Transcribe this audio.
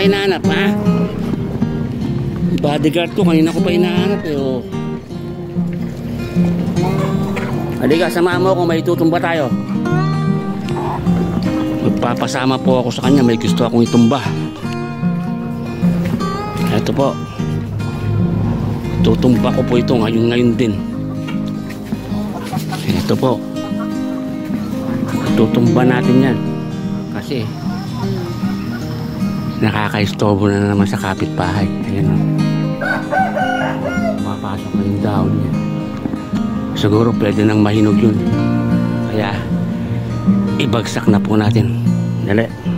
hinahanap, ha? Bodyguard ko, kanina ko pa hinahanap eh, oh. Halika, sama mo kung may tutumba tayo. Magpapasama po ako sa kanya, may gusto akong itumba. Ito po. Tutumba ko po ito ngayon din. Ito po. Tutumba natin yan. Kasi nakaka-istorbo na naman sa kapitbahay. Ayan o. Mapasok na yung dahon niya. Siguro pwede nang mahinog yun. Kaya ibagsak na po natin. Dali.